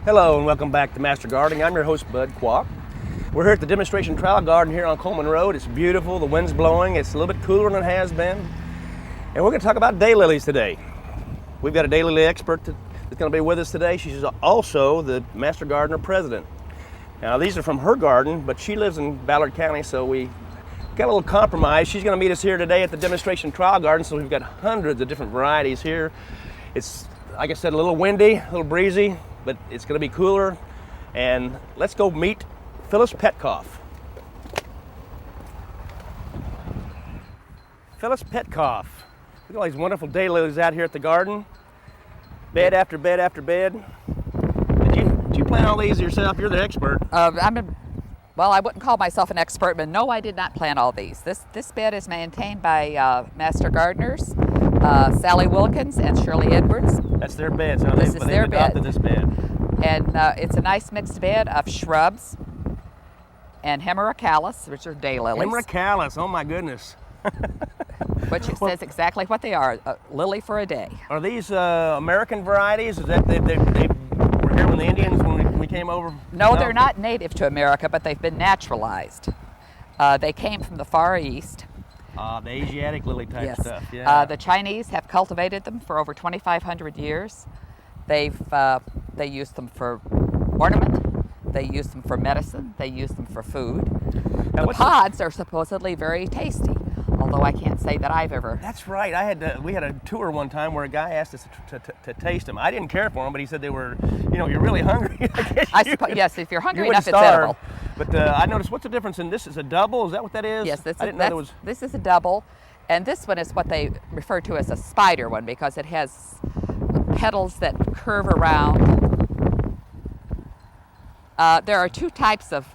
Hello and welcome back to Master Gardening. I'm your host, Bud Qualk. We're here at the demonstration trial garden here on Coleman Road. It's beautiful, the wind's blowing, it's a little bit cooler than it has been. And we're going to talk about daylilies today. We've got a daylily expert that's going to be with us today. She's also the Master Gardener President. Now these are from her garden, but she lives in Ballard County, so we got a little compromise. She's going to meet us here today at the demonstration trial garden, so we've got hundreds of different varieties here. It's, like I said, a little windy, a little breezy, but it's going to be cooler. And let's go meet Phyllis Petcoff. Phyllis Petcoff. Look at all these wonderful daylilies out here at the garden. Bed after bed after bed. Did you plant all these yourself? You're the expert. Well, I wouldn't call myself an expert, but no, I did not plant all these. This bed is maintained by Master Gardeners, Sally Wilkins and Shirley Edwards. That's their bed. So This is their bed. This bed. And it's a nice mixed bed of shrubs and Hemerocallis, which are daylilies. Hemerocallis, oh my goodness. Which it says exactly what they are, a lily for a day. Are these American varieties? Is that they were here when the Indians, when we came over? No, they're not native to America, but they've been naturalized. They came from the Far East. The Asiatic lily type Yes. stuff, yeah. The Chinese have cultivated them for over 2,500 years. They use them for ornament, they use them for medicine, they use them for food. Now, The pods are supposedly very tasty, although I can't say that I've ever. That's right. We had a tour one time where a guy asked us to taste them. I didn't care for them, but he said they were, you're really hungry. Yes, if you're hungry you enough, it's starve. edible. But I noticed, what's the difference in this? Is a double? Is that what that is? Yes, I didn't know there was. this is a double, and this one is what they refer to as a spider one because it has petals that curve around. There are two types of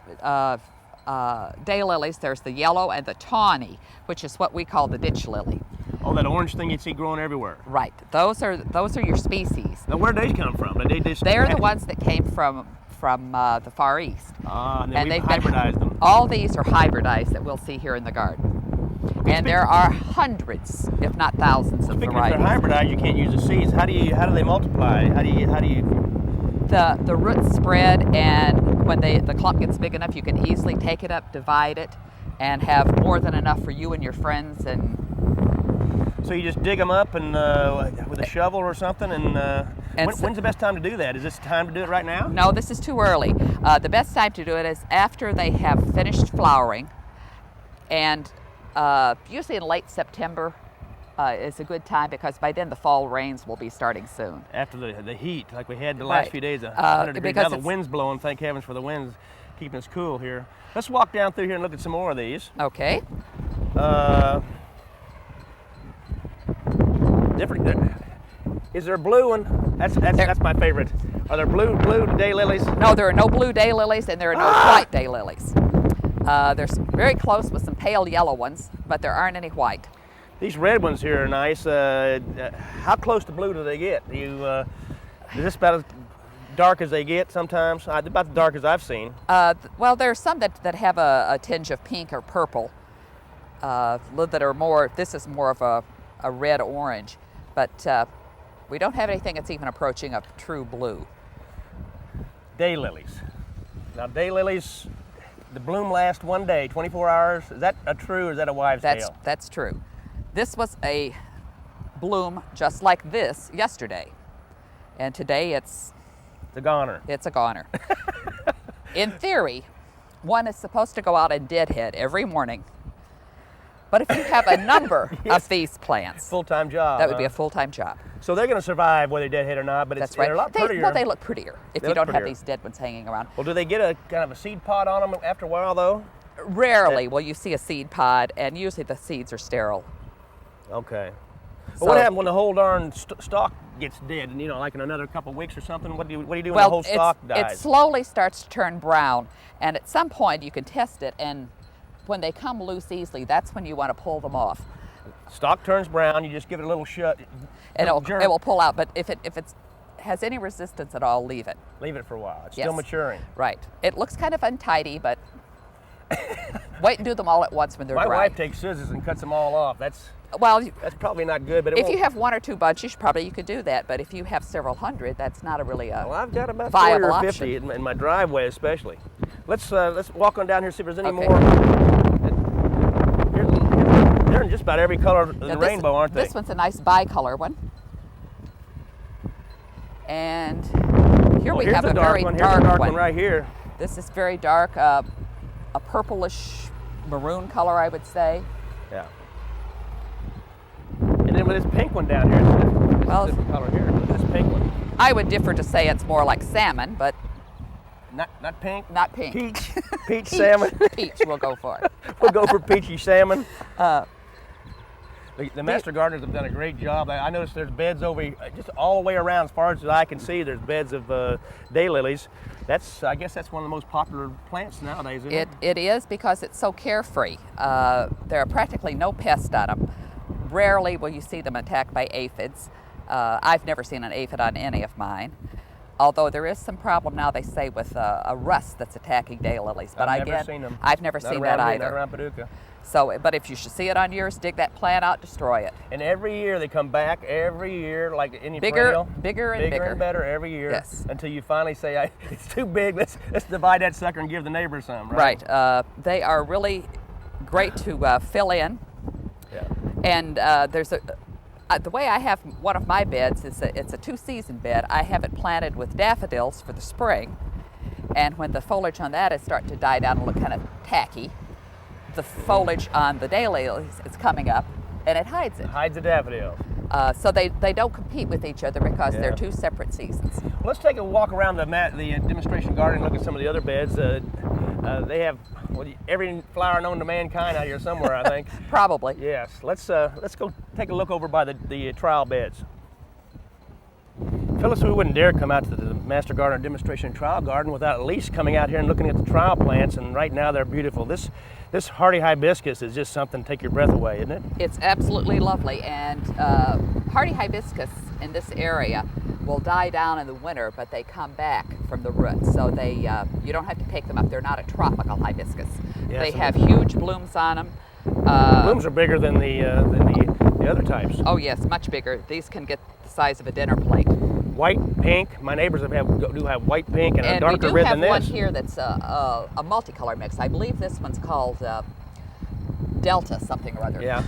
daylilies. There's the yellow and the tawny, which is what we call the ditch lily. Oh, that orange thing you see growing everywhere. Right. Those are your species. Now, where did they come from? They're the ones that came from the Far East. And then we've they've hybridized them. All these are hybridized that we'll see here in the garden. And there are hundreds, if not thousands, of Speaking varieties. If they're hybridized, you can't use the seeds. How do they multiply? How do you? The roots spread, and when the clump gets big enough, you can easily take it up, divide it, and have more than enough for you and your friends. And so you just dig them up and with a shovel or something. When's the best time to do that? Is this time to do it right now? No, this is too early. The best time to do it is after they have finished flowering, and usually in late September is a good time because by then the fall rains will be starting soon. After the heat, like we had the last few days, 100 degrees. Now the wind's blowing. Thank heavens for the winds, keeping us cool here. Let's walk down through here and look at some more of these. Okay. Different. Is there a blue one? That's my favorite. Are there blue daylilies? No, there are no blue daylilies and there are no white daylilies. They're very close with some pale yellow ones, but there aren't any white. These red ones here are nice. How close to blue do they get? Is this about as dark as they get sometimes? About the darkest I've seen. Well, there are some that have a tinge of pink or purple that are more, this is more of a red-orange, but we don't have anything that's even approaching a true blue. Daylilies. Now daylilies, the bloom lasts one day, 24 hours. Is that true or is that a wives' tale? That's true. This was a bloom just like this yesterday, and today it's a goner. It's a goner. In theory, one is supposed to go out and deadhead every morning, but if you have a number of these plants, full-time job. That would be a full-time job. So they're going to survive whether they're deadhead or not, but That's right. they're a lot prettier. They look prettier if you don't have these dead ones hanging around. Well, do they get a kind of a seed pod on them after a while, though? Rarely will you see a seed pod, and usually the seeds are sterile. Okay. So, well, what happens when the whole darn stalk gets dead, and like in another couple of weeks or something? What do you do when the whole stalk dies? It slowly starts to turn brown, and at some point you can test it, and when they come loose easily, that's when you want to pull them off. Stalk turns brown, you just give it a little shut. And it will pull out, but if it has any resistance at all, leave it. Leave it for a while. It's still maturing. Right. It looks kind of untidy, but Wait and do them all at once when they're My dry. wife takes scissors and cuts them all off. That's Well, probably not good, but it if won't. you have 1 or 2 buds, you could do that. But if you have several hundred, that's not a really Well, I've got about 40 viable or 50 in my driveway, especially. Let's walk on down here and see if there's any Okay. more. They're in just about every color in the Now rainbow, aren't they? This one's a nice bicolor one. And here we Here's have the a very one. dark, Here's the dark one right here. This is very dark, a purplish maroon color, I would say. Yeah. And then with this pink one down here, it's a different color here. Look at this pink one. I would differ to say it's more like salmon, but Not pink. not pink. Peach. Peach salmon. Peach we'll go for. We'll go for peachy salmon. The master gardeners have done a great job. I noticed there's beds over just all the way around, as far as I can see. There's beds of daylilies. I guess that's one of the most popular plants nowadays, isn't it? It is, because it's so carefree. There are practically no pests on them. Rarely will you see them attacked by aphids. I've never seen an aphid on any of mine. Although there is some problem now, they say, with a rust that's attacking daylilies. But I've never seen them. I've never Not seen around that here, either. Not around Paducah. So, but if you should see it on yours, dig that plant out, destroy it. And every year they come back, every year, like any Bigger, perennial. bigger and bigger. and better every year. Yes. Until you finally say, it's too big, let's divide that sucker and give the neighbor some, right? Right. They are really great to fill in. Yeah. And there's the way I have one of my beds is it's a 2-season bed. I have it planted with daffodils for the spring, and when the foliage on that is starting to die down and look kind of tacky, the foliage on the daylilies is coming up, and it hides it. Hides the daffodils. So they don't compete with each other because they're Yeah. 2 separate seasons. Well, let's take a walk around the demonstration garden and look at some of the other beds. They have every flower known to mankind out here somewhere, I think. Probably. Yes. Let's go take a look over by the trial beds. Phyllis, we wouldn't dare come out to the Master Gardener Demonstration Trial Garden without at least coming out here and looking at the trial plants, and right now they're beautiful. This hardy hibiscus is just something to take your breath away, isn't it? It's absolutely lovely, and hardy hibiscus in this area will die down in the winter, but they come back from the roots, so you don't have to take them up. They're not a tropical hibiscus. Yes, They have huge blooms on them. Blooms are bigger than the other types. Oh yes, much bigger. These can get the size of a dinner plate. White, pink. My neighbors do have white, pink, and a darker we red do than have this. one here that's a multicolor mix. I believe this one's called Delta something or other. Yeah.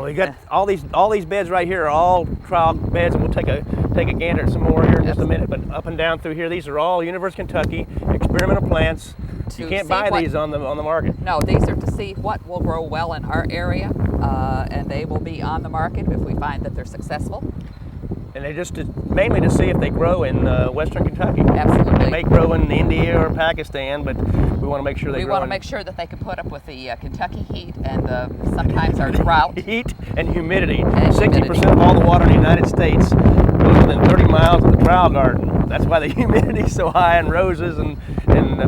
We got all these beds right here are all trial beds, and we'll take a gander at some more here in just a minute. But up and down through here, these are all University of Kentucky experimental plants. You can't buy these on the market. No, these are to see what will grow well in our area, and they will be on the market if we find that they're successful. And they just mainly to see if they grow in Western Kentucky. Absolutely. They may grow in India or Pakistan, but we want to make sure they grow. We want to make sure that they can put up with the Kentucky heat and sometimes our drought. Heat and humidity. And 60% of all the water in the United States goes within 30 miles of the trial garden. That's why the humidity is so high in roses and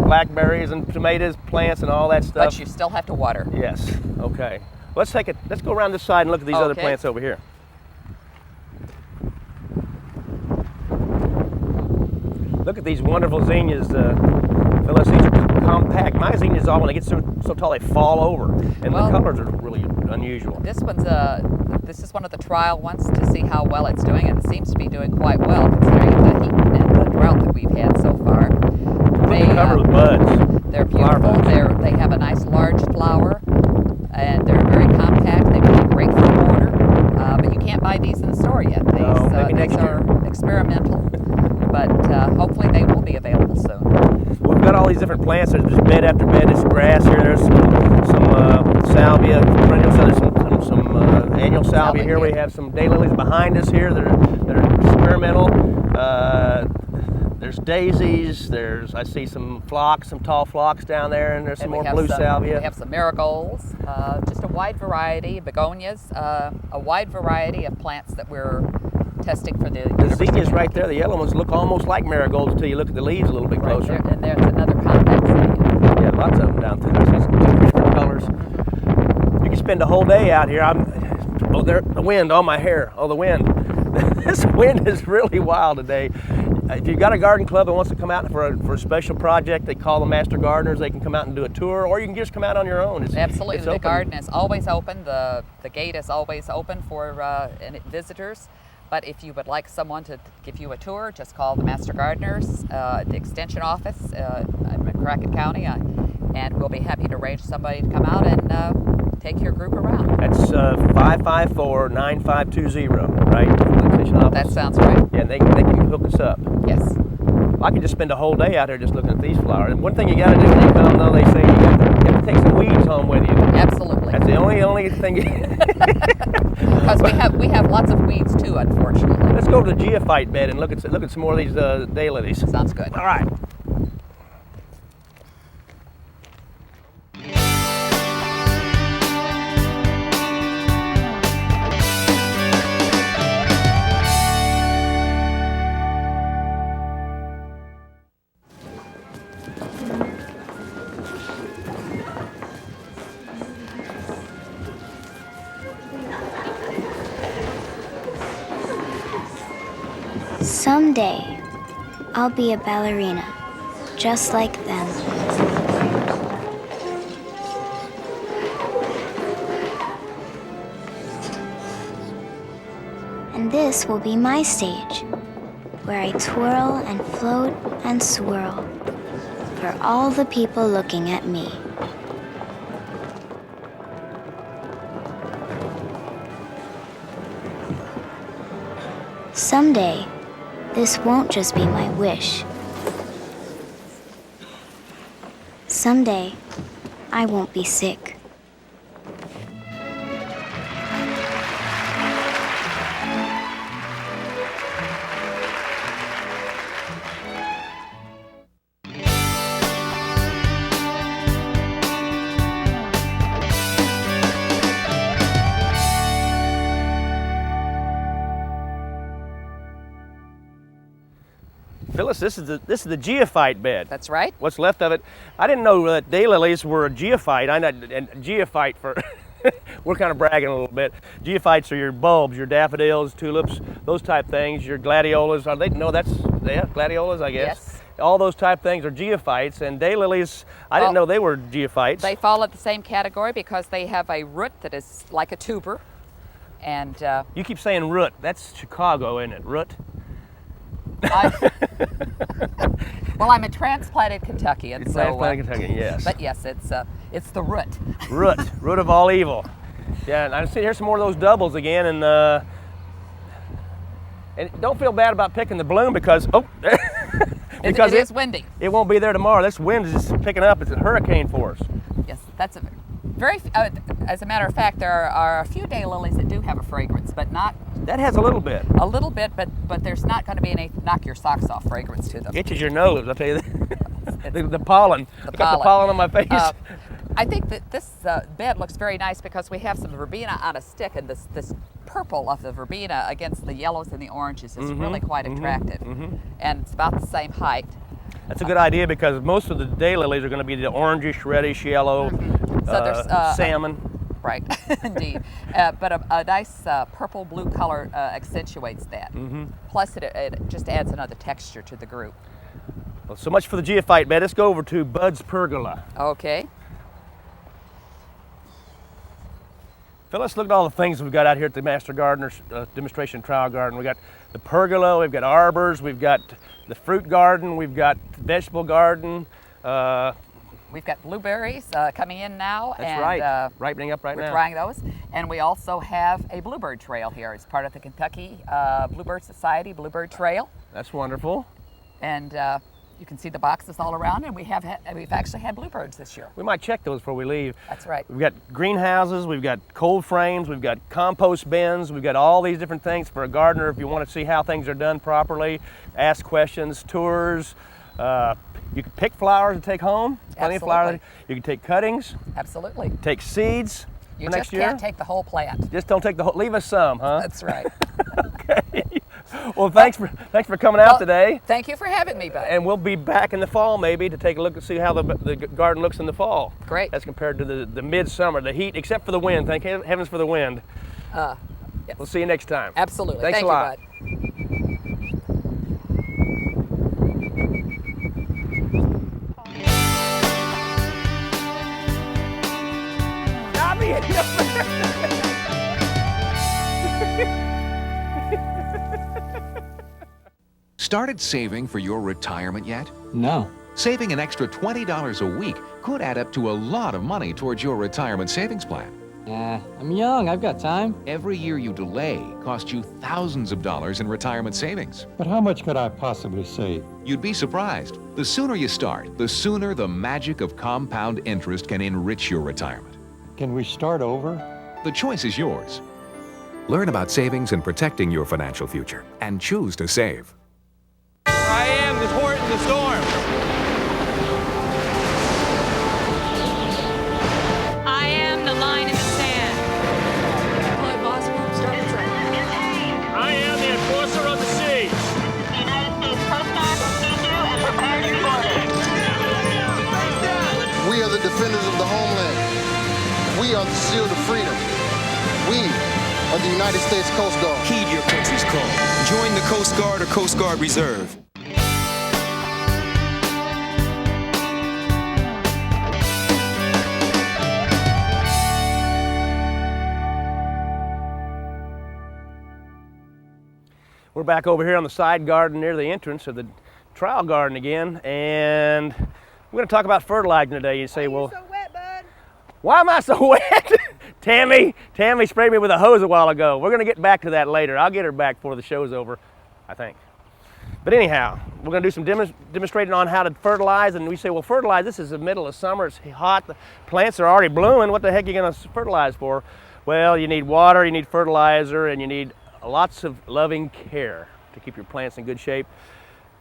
blackberries and tomatoes, plants, and all that stuff. But you still have to water. Yes. Okay. Let's go around this side and look at these other plants over here. Look at these wonderful zinnias, Phyllis. These are compact. My zinnias, all when they get so tall, they fall over, and the colors are really unusual. This is one of the trial ones to see how well it's doing, and it seems to be doing quite well considering the heat and the drought that we've had so far. They cover with buds. They're beautiful. They have a nice large flower, and they're very compact. They would be great for a border, but you can't buy these in the store yet. These are experimental, but hopefully they will be available soon. We've got all these different plants. There's just bed after bed. There's grass here. There's some salvia, perennial. There's some annual salvia here. We have some daylilies behind us here that are experimental. There's daisies. I see some phlox, some tall phlox down there, and there's some more blue salvia. We have some marigolds, just a wide variety, begonias, a wide variety of plants that we're testing for the zinnias right there, the yellow ones look almost like marigolds until you look at the leaves a little bit closer. Right there, and there's another compact zinnia. Yeah, lots of them down through there. See some different colors. You can spend a whole day out here. The wind on my hair. Oh, the wind. This wind is really wild today. if you've got a garden club that wants to come out for a special project, they call the master gardeners. They can come out and do a tour, or you can just come out on your own. Absolutely, it's the open. garden is always open. The gate is always open for visitors. But if you would like someone to give you a tour, just call the master gardeners, the extension office in Crockett County, and we'll be happy to arrange somebody to come out and take your group around. That's 554-9520, right? The extension office. That sounds right. Yeah, they can hook us up. Yes. I could just spend a whole day out here just looking at these flowers. And one thing you got to do when you come, though, they say you have to take some weeds home with you. Absolutely. That's the only thing. Because we have lots of weeds too, unfortunately. Let's go to the geophyte bed and look at some more of these daylilies. Sounds good. All right. Someday, I'll be a ballerina, just like them. And this will be my stage, where I twirl and float and swirl, for all the people looking at me. Someday, this won't just be my wish. Someday, I won't be sick. Phyllis, this is the geophyte bed. That's right. What's left of it. I didn't know that daylilies were a geophyte. And geophyte for we're kind of bragging a little bit. Geophytes are your bulbs, your daffodils, tulips, those type things. Your gladiolas. Are they? No, that's gladiolas, I guess. Yes. All those type things are geophytes, and daylilies. I didn't know they were geophytes. They fall in the same category because they have a root that is like a tuber, and you keep saying root. That's Chicago, isn't it? Root. Well, I'm a transplanted Kentuckian, so Transplanted Kentucky, yes. But yes, it's the root. root of all evil. Yeah, and I see here's some more of those doubles again, and don't feel bad about picking the bloom because It is windy. It won't be there tomorrow. This wind is just picking up. It's a hurricane force. Yes, that's a very. As a matter of fact, there are a few daylilies that do have a fragrance, but not. That has a little bit. A little bit, but there's not going to be any knock your socks off fragrance to them. Itches your nose, I'll tell you that. the pollen. I got the pollen on my face. I think that this bed looks very nice because we have some verbena on a stick, and this purple of the verbena against the yellows and the oranges is really quite attractive. And it's about the same height. That's a good idea because most of the daylilies are going to be the orangish, reddish, yellow, So there's salmon. Right, indeed. But a nice purple blue color accentuates that. Plus, it just adds another texture to the group. Well, so much for the geophyte bed. Let's go over to Bud's pergola. Okay. Phyllis, look at all the things we've got out here at the Master Gardener's Demonstration Trial Garden. We've got the pergola, we've got arbors, we've got the fruit garden, we've got the vegetable garden. We've got blueberries coming in now. That's right, ripening up right now. We're trying those. And we also have a bluebird trail here. It's part of the Kentucky Bluebird Society Bluebird Trail. That's wonderful. And you can see the boxes all around, and we've actually had bluebirds this year. We might check those before we leave. That's right. We've got greenhouses, we've got cold frames, we've got compost bins, we've got all these different things for a gardener if you want to see how things are done properly, ask questions, tours. You can pick flowers to take home. Plenty of flowers. You can take cuttings. Absolutely. Take seeds You for just next year. can't take the whole plant. Just don't take the whole. Leave us some, huh? That's right. Okay. Well, thanks for coming out today. Thank you for having me, Bud. And we'll be back in the fall maybe to take a look and see how the garden looks in the fall. Great. As compared to the midsummer, the heat, except for the wind. Thank heavens for the wind. Yes. We'll see you next time. Absolutely. Thanks Thank a lot. you, Bud. started saving for your retirement yet? No. Saving an extra $20 a week could add up to a lot of money towards your retirement savings plan. I'm young. I've got time. Every year you delay costs you thousands of dollars in retirement savings. But how much could I possibly save? You'd be surprised. The sooner you start, the sooner the magic of compound interest can enrich your retirement. Can we start over? The choice is yours. Learn about savings and protecting your financial future, and choose to save. I am the horse in the storm. I am the line in the sand. I am the enforcer of the seas. United States Coast Guard will feed you and prepare your borders. We are the defenders of the homeland. We are the shield of freedom. We are the United States Coast Guard. Heed your country's call. Join the Coast Guard or Coast Guard Reserve. We're back over here on the side garden near the entrance of the trial garden again, and we're going to talk about fertilizing today. You say, well, so wet, Bud? why am I so wet? Tammy sprayed me with a hose a while ago. We're going to get back to that later. I'll get her back before the show's over, I think. But anyhow, we're going to do some demonstrating on how to fertilize, and we say, well, fertilize, this is the middle of summer, it's hot, the plants are already blooming, what the heck are you going to fertilize for? Well, you need water, you need fertilizer, and you need lots of loving care to keep your plants in good shape.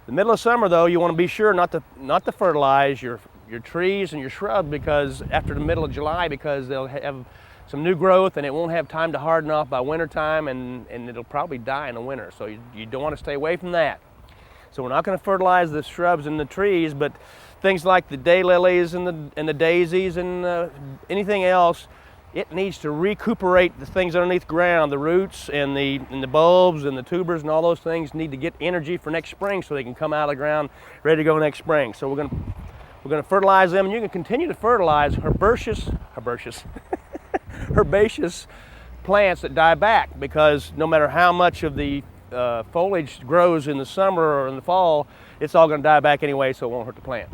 The middle of summer, though, you want to be sure not to fertilize your trees and your shrubs because after the middle of July, because they'll have some new growth and it won't have time to harden off by winter time, and it'll probably die in the winter. So you don't want to stay away from that. So we're not going to fertilize the shrubs and the trees, but things like the daylilies and the daisies and anything else, it needs to recuperate the things underneath the ground. The roots and the bulbs and the tubers and all those things need to get energy for next spring so they can come out of the ground ready to go next spring. So we're going to fertilize them, and you can continue to fertilize herbaceous plants that die back, because no matter how much of the foliage grows in the summer or in the fall, it's all going to die back anyway, so it won't hurt the plant.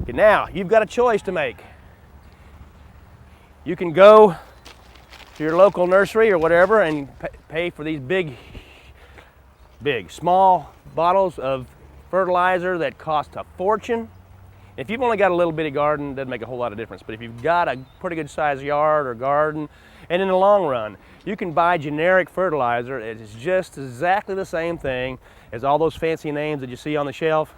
Okay, now you've got a choice to make. You can go to your local nursery or whatever and pay for these small bottles of fertilizer that cost a fortune. If you've only got a little bitty garden, it doesn't make a whole lot of difference. But if you've got a pretty good sized yard or garden, and in the long run, you can buy generic fertilizer. It's just exactly the same thing as all those fancy names that you see on the shelf.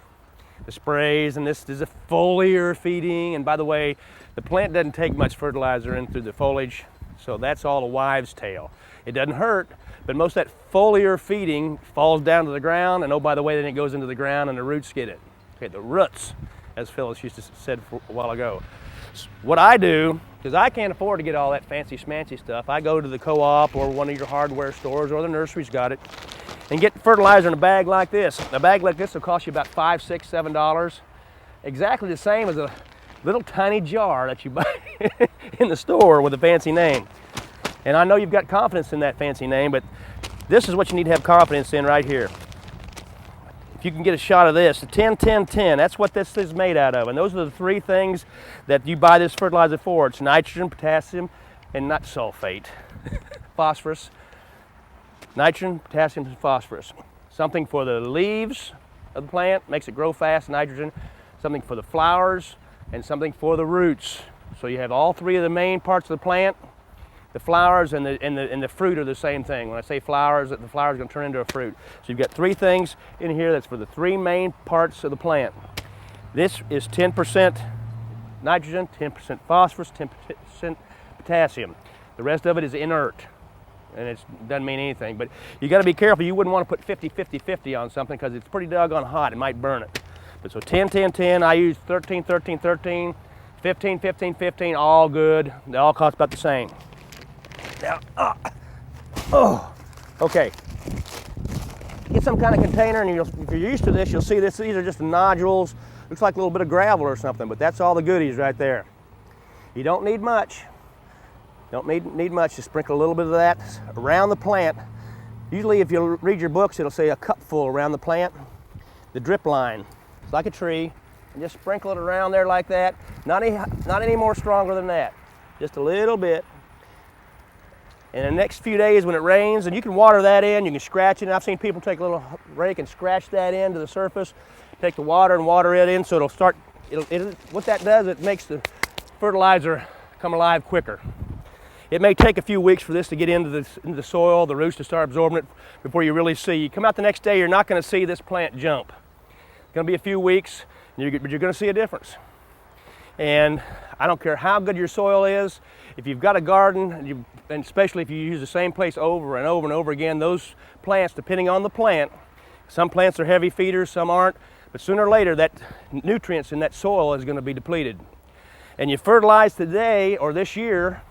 The sprays, and this is a foliar feeding. And by the way, the plant doesn't take much fertilizer in through the foliage, so that's all a wives' tale. It doesn't hurt, but most of that foliar feeding falls down to the ground, and oh, by the way, then it goes into the ground and the roots get it. Okay, the roots, as Phyllis used to said a while ago. What I do, because I can't afford to get all that fancy schmancy stuff, I go to the co-op or one of your hardware stores, or the nursery's got it, and get fertilizer in a bag like this. A bag like this will cost you about $5, $6, $7. Exactly the same as a little tiny jar that you buy in the store with a fancy name. And I know you've got confidence in that fancy name, but this is what you need to have confidence in right here. If you can get a shot of this, the 10-10-10, that's what this is made out of. And those are the three things that you buy this fertilizer for. It's nitrogen, potassium, and not sulfate, phosphorus. Nitrogen, potassium, and phosphorus. Something for the leaves of the plant, makes it grow fast, nitrogen. Something for the flowers, and something for the roots. So you have all three of the main parts of the plant. The flowers and the fruit are the same thing. When I say flowers, the flower is going to turn into a fruit. So you've got three things in here that's for the three main parts of the plant. This is 10% nitrogen, 10% phosphorus, 10% potassium. The rest of it is inert, and it doesn't mean anything. But you got to be careful. You wouldn't want to put 50-50-50 on something because it's pretty doggone hot. It might burn it. But so 10-10-10, I use 13-13-13, 15-15-15, all good. They all cost about the same. Now, okay. Get some kind of container, and if you're used to this, you'll see this. These are just nodules. Looks like a little bit of gravel or something, but that's all the goodies right there. You don't need much. Don't need much. Just sprinkle a little bit of that around the plant Usually if you read your books, it'll say a cupful around the plant. The drip line, it's like a tree, and just sprinkle it around there like that. Not any more stronger than that, just a little bit. And the next few days when it rains, and you can water that in, you can scratch it. And I've seen people take a little rake and scratch that into the surface, take the water and water it in so it'll start, what that does, it makes the fertilizer come alive quicker. It may take a few weeks for this to get into the soil, the roots to start absorbing it before you really see. You come out the next day, you're not going to see this plant jump. It's going to be a few weeks, but you're going to see a difference. And I don't care how good your soil is, if you've got a garden, and especially if you use the same place over and over and over again, those plants, depending on the plant, some plants are heavy feeders, some aren't, but sooner or later that nutrients in that soil is going to be depleted. And you fertilize today or this year,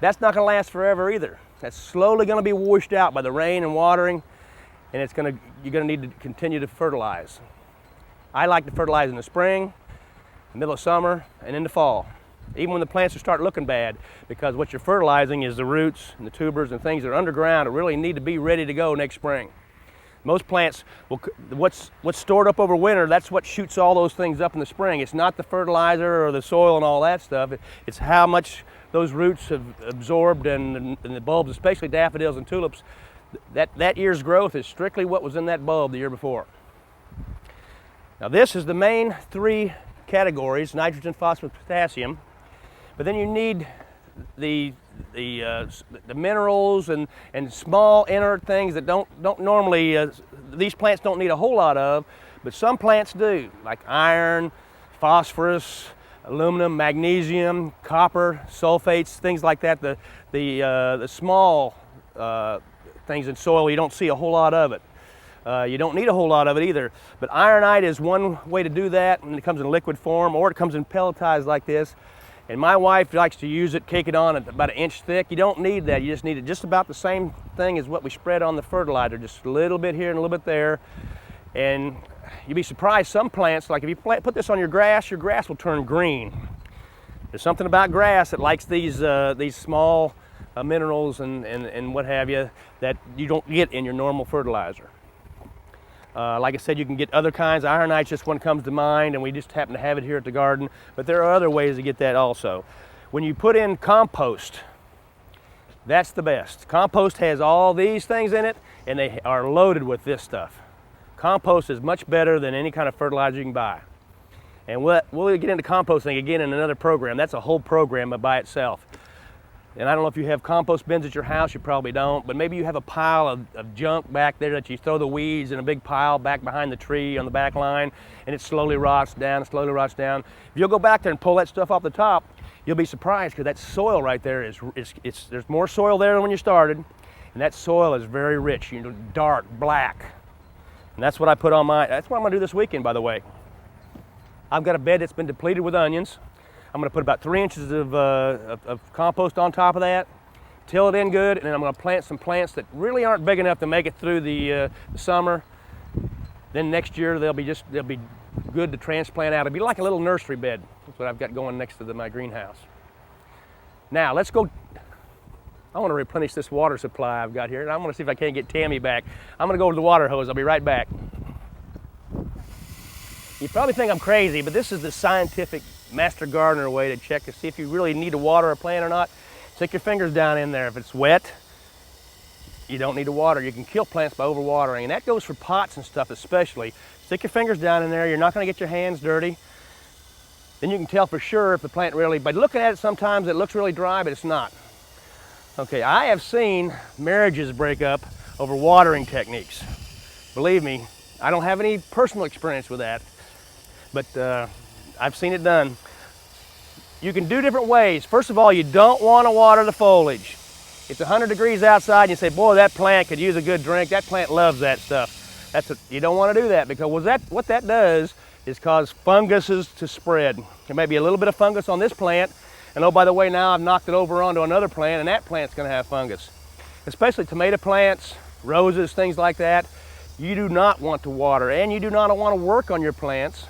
that's not going to last forever either. That's slowly going to be washed out by the rain and watering, and you're going to need to continue to fertilize. I like to fertilize in the spring, the middle of summer, and in the fall, even when the plants start looking bad, because what you're fertilizing is the roots and the tubers and things that are underground that really need to be ready to go next spring. Most plants, what's stored up over winter, that's what shoots all those things up in the spring. It's not the fertilizer or the soil and all that stuff. It's how much those roots have absorbed, and the bulbs, especially daffodils and tulips, that year's growth is strictly what was in that bulb the year before. Now this is the main three categories: nitrogen, phosphorus, potassium. But then you need the minerals and small inert things that don't normally, these plants don't need a whole lot of, but some plants do, like iron, phosphorus, aluminum, magnesium, copper, sulfates, things like that. The small things in soil, you don't see a whole lot of it. You don't need a whole lot of it either, but ironite is one way to do that, and it comes in liquid form, or it comes in pelletized like this. And my wife likes to use it, cake it on at about 1 inch thick. You don't need that. You just need it just about the same thing as what we spread on the fertilizer, just a little bit here and a little bit there. And you'd be surprised, some plants, like if you put this on your grass will turn green. There's something about grass that likes these small minerals and what have you that you don't get in your normal fertilizer. Like I said, you can get other kinds. Ironite's just one comes to mind, and we just happen to have it here at the garden. But there are other ways to get that also. When you put in compost, that's the best. Compost has all these things in it, and they are loaded with this stuff. Compost is much better than any kind of fertilizer you can buy. And we'll get into composting again in another program. That's a whole program by itself. And I don't know if you have compost bins at your house, you probably don't, but maybe you have a pile of junk back there that you throw the weeds in a big pile back behind the tree on the back line, and it slowly rots down, slowly rots down. If you'll go back there and pull that stuff off the top, you'll be surprised, because that soil right there there's more soil there than when you started, and that soil is very rich, dark, black. And that's what I put on that's what I'm gonna do this weekend, by the way. I've got a bed that's been depleted with onions. I'm going to put about 3 inches of compost on top of that, till it in good, and then I'm going to plant some plants that really aren't big enough to make it through the summer. Then next year they'll be good to transplant out. It'll be like a little nursery bed. That's what I've got going next to my greenhouse. Now let's go. I want to replenish this water supply I've got here, and I'm going to see if I can't get Tammy back. I'm going to go to the water hose. I'll be right back. You probably think I'm crazy, but this is the scientific master gardener way to check to see if you really need to water a plant or not. Stick your fingers down in there. If it's wet, you don't need to water. You can kill plants by overwatering, and that goes for pots and stuff especially. Stick your fingers down in there. You're not going to get your hands dirty. Then you can tell for sure if the plant really, by looking at it sometimes it looks really dry, but it's not. Okay, I have seen marriages break up over watering techniques. Believe me, I don't have any personal experience with that, but I've seen it done. You can do different ways. First of all, you don't want to water the foliage. It's 100 degrees outside and you say, boy, that plant could use a good drink. That plant loves that stuff. You don't want to do that, because what that does is cause funguses to spread. There may be a little bit of fungus on this plant, and oh, by the way, now I've knocked it over onto another plant, and that plant's going to have fungus. Especially tomato plants, roses, things like that. You do not want to water, and you do not want to work on your plants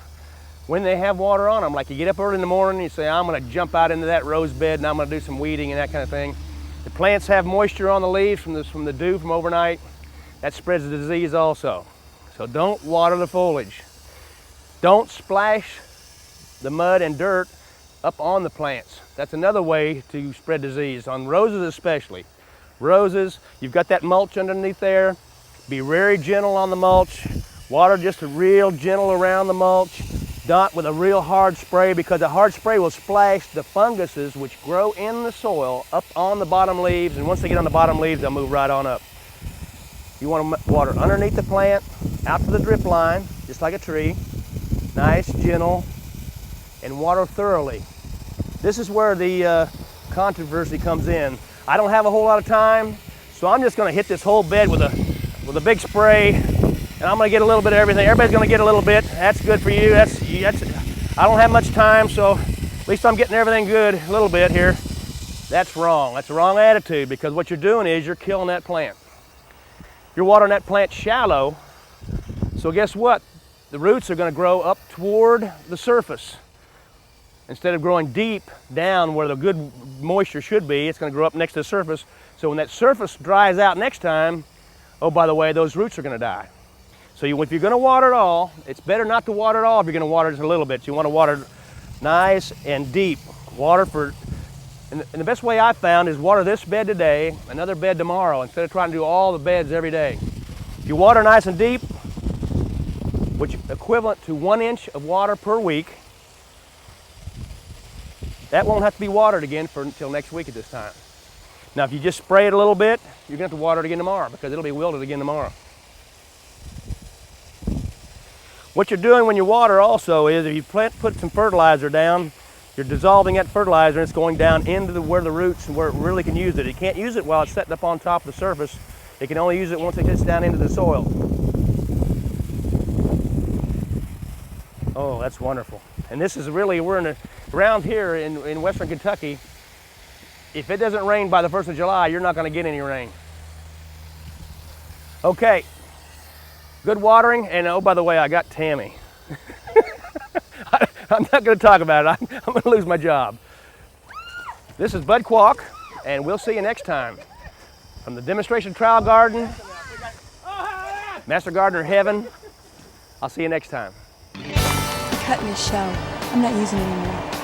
when they have water on them. Like you get up early in the morning and you say, I'm going to jump out into that rose bed and I'm going to do some weeding and that kind of thing. The plants have moisture on the leaves from the dew from overnight. that spreads the disease also. So don't water the foliage. Don't splash the mud and dirt up on the plants. That's another way to spread disease, on roses especially. Roses, you've got that mulch underneath there. Be very gentle on the mulch. Water just real gentle around the mulch. Not with a real hard spray, because a hard spray will splash the funguses which grow in the soil up on the bottom leaves, and once they get on the bottom leaves, they'll move right on up. You want to water underneath the plant, out to the drip line, just like a tree. Nice, gentle, and water thoroughly. This is where the controversy comes in. I don't have a whole lot of time, so I'm just going to hit this whole bed with a big spray, and I'm going to get a little bit of everything. Everybody's going to get a little bit. That's good for you. That's I don't have much time, so at least I'm getting everything good a little bit here. That's wrong. That's the wrong attitude, because what you're doing is you're killing that plant. You're watering that plant shallow, so guess what? The roots are going to grow up toward the surface. Instead of growing deep down where the good moisture should be, it's going to grow up next to the surface. So when that surface dries out next time, oh, by the way, those roots are going to die. So if you're going to water it all, it's better not to water it all if you're going to water just a little bit. You want to water nice and deep. Water for, and the best way I've found is water this bed today, another bed tomorrow, instead of trying to do all the beds every day. If you water nice and deep, which is equivalent to 1 inch of water per week, that won't have to be watered again until next week at this time. Now, if you just spray it a little bit, you're going to have to water it again tomorrow, because it'll be wilted again tomorrow. What you're doing when you water also is, if you put some fertilizer down, you're dissolving that fertilizer and it's going down into where the roots and where it really can use it. You can't use it while it's setting up on top of the surface. It can only use it once it gets down into the soil. Oh, that's wonderful. And this is really, around here in western Kentucky, if it doesn't rain by the 1st of July, you're not going to get any rain. Okay, good watering, and oh, by the way, I got Tammy. I'm not going to talk about it. I'm going to lose my job. This is Bud Qualk, and we'll see you next time. From the Demonstration Trial Garden, Master Gardener Heaven, I'll see you next time. Cutting this show. I'm not using it anymore.